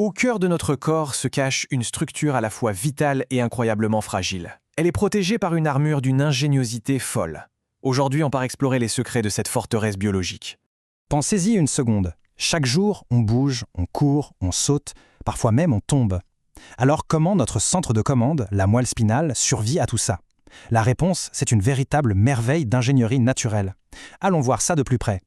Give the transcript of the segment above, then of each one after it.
Au cœur de notre corps se cache une structure à la fois vitale et incroyablement fragile. Elle est protégée par une armure d'une ingéniosité folle. Aujourd'hui, on part explorer les secrets de cette forteresse biologique. Pensez-y une seconde. Chaque jour, on bouge, on court, on saute, parfois même on tombe. Alors comment notre centre de commande, la moelle spinale, survit à tout ça? La réponse, c'est une véritable merveille d'ingénierie naturelle. Allons voir ça de plus près.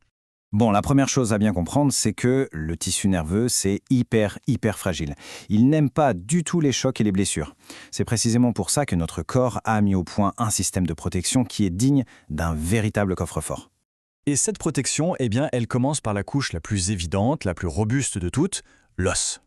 Bon, la première chose à bien comprendre, c'est que le tissu nerveux, c'est hyper fragile. Il n'aime pas du tout les chocs et les blessures. C'est précisément pour ça que notre corps a mis au point un système de protection qui est digne d'un véritable coffre-fort. Et cette protection, elle commence par la couche la plus évidente, la plus robuste de toutes, l'os.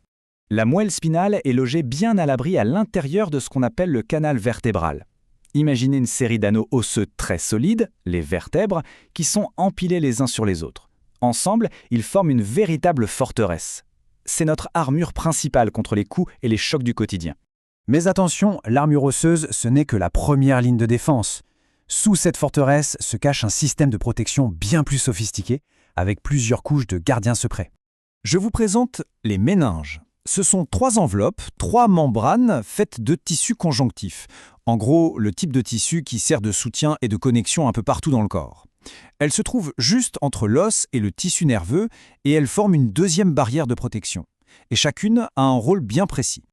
La moelle spinale est logée bien à l'abri à l'intérieur de ce qu'on appelle le canal vertébral. Imaginez une série d'anneaux osseux très solides, les vertèbres, qui sont empilés les uns sur les autres. Ensemble, ils forment une véritable forteresse. C'est notre armure principale contre les coups et les chocs du quotidien. Mais attention, l'armure osseuse, ce n'est que la première ligne de défense. Sous cette forteresse se cache un système de protection bien plus sophistiqué, avec plusieurs couches de gardiens secrets. Je vous présente les méninges. Ce sont 3 enveloppes, 3 membranes faites de tissu conjonctif. En gros, le type de tissu qui sert de soutien et de connexion un peu partout dans le corps. Elles se trouvent juste entre l'os et le tissu nerveux et elles forment une deuxième barrière de protection. Et chacune a un rôle bien précis.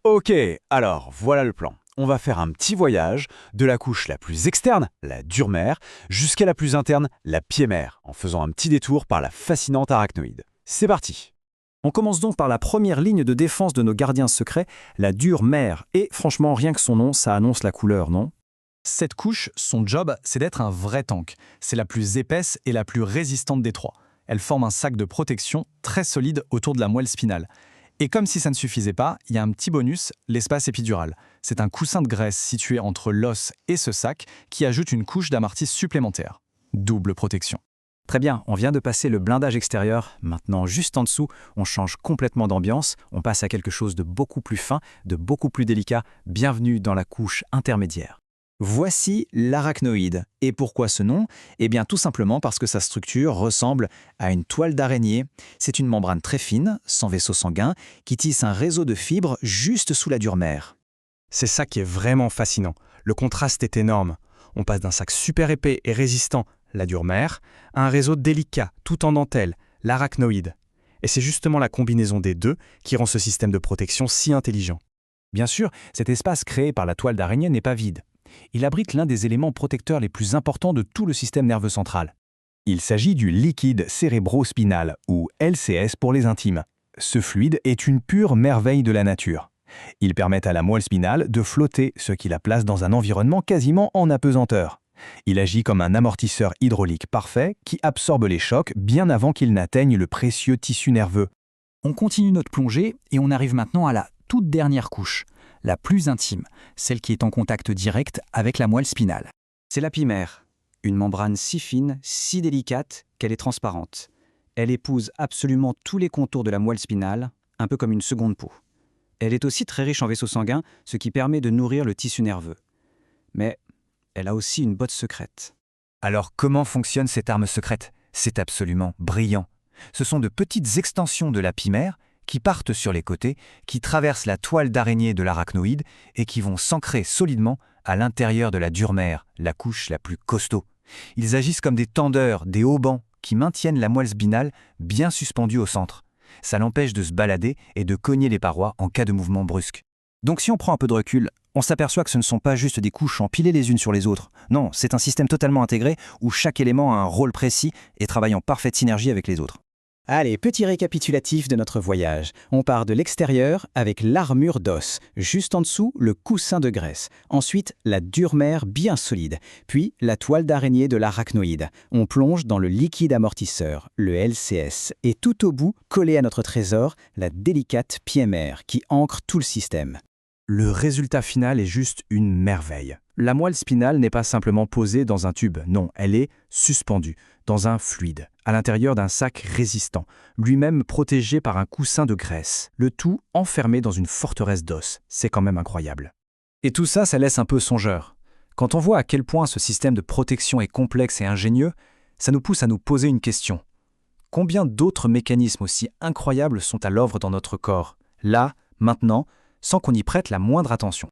Ok, alors voilà le plan. On va faire un petit voyage de la couche la plus externe, la dure-mère, jusqu'à la plus interne, la pied-mère, en faisant un petit détour par la fascinante arachnoïde. C'est parti! On commence donc par la première ligne de défense de nos gardiens secrets, la dure-mère. Et franchement, rien que son nom, ça annonce la couleur, non? Cette couche, son job, c'est d'être un vrai tank. C'est la plus épaisse et la plus résistante des 3. Elle forme un sac de protection très solide autour de la moelle spinale. Et comme si ça ne suffisait pas, il y a un petit bonus, l'espace épidural. C'est un coussin de graisse situé entre l'os et ce sac qui ajoute une couche d'amorti supplémentaire. Double protection. Très bien, on vient de passer le blindage extérieur. Maintenant, juste en dessous, on change complètement d'ambiance. On passe à quelque chose de beaucoup plus fin, de beaucoup plus délicat. Bienvenue dans la couche intermédiaire. Voici l'arachnoïde. Et pourquoi ce nom? Tout simplement parce que sa structure ressemble à une toile d'araignée. C'est une membrane très fine, sans vaisseau sanguin, qui tisse un réseau de fibres juste sous la dure-mère. C'est ça qui est vraiment fascinant. Le contraste est énorme. On passe d'un sac super épais et résistant, la dure-mère, à un réseau délicat, tout en dentelle, l'arachnoïde. Et c'est justement la combinaison des deux qui rend ce système de protection si intelligent. Bien sûr, cet espace créé par la toile d'araignée n'est pas vide. Il abrite l'un des éléments protecteurs les plus importants de tout le système nerveux central. Il s'agit du liquide cérébrospinal, ou LCS pour les intimes. Ce fluide est une pure merveille de la nature. Il permet à la moelle spinale de flotter, ce qui la place dans un environnement quasiment en apesanteur. Il agit comme un amortisseur hydraulique parfait qui absorbe les chocs bien avant qu'ils n'atteignent le précieux tissu nerveux. On continue notre plongée et on arrive maintenant à la toute dernière couche, la plus intime, celle qui est en contact direct avec la moelle spinale. C'est l'apimère, une membrane si fine, si délicate qu'elle est transparente. Elle épouse absolument tous les contours de la moelle spinale, un peu comme une seconde peau. Elle est aussi très riche en vaisseaux sanguins, ce qui permet de nourrir le tissu nerveux. Mais elle a aussi une botte secrète. Alors comment fonctionne cette arme secrète? C'est absolument brillant. Ce sont de petites extensions de l'apimère qui partent sur les côtés, qui traversent la toile d'araignée de l'arachnoïde et qui vont s'ancrer solidement à l'intérieur de la dure-mère, la couche la plus costaud. Ils agissent comme des tendeurs, des haubans qui maintiennent la moelle spinale bien suspendue au centre. Ça l'empêche de se balader et de cogner les parois en cas de mouvement brusque. Donc si on prend un peu de recul, on s'aperçoit que ce ne sont pas juste des couches empilées les unes sur les autres. Non, c'est un système totalement intégré où chaque élément a un rôle précis et travaille en parfaite synergie avec les autres. Allez, petit récapitulatif de notre voyage. On part de l'extérieur avec l'armure d'os, juste en dessous le coussin de graisse, ensuite la dure-mère bien solide, puis la toile d'araignée de l'arachnoïde. On plonge dans le liquide amortisseur, le LCS, et tout au bout, collé à notre trésor, la délicate pied-mère qui ancre tout le système. Le résultat final est juste une merveille. La moelle spinale n'est pas simplement posée dans un tube, non, elle est suspendue, dans un fluide, à l'intérieur d'un sac résistant, lui-même protégé par un coussin de graisse, le tout enfermé dans une forteresse d'os. C'est quand même incroyable. Et tout ça, ça laisse un peu songeur. Quand on voit à quel point ce système de protection est complexe et ingénieux, ça nous pousse à nous poser une question. Combien d'autres mécanismes aussi incroyables sont à l'œuvre dans notre corps? là, maintenant, sans qu'on y prête la moindre attention.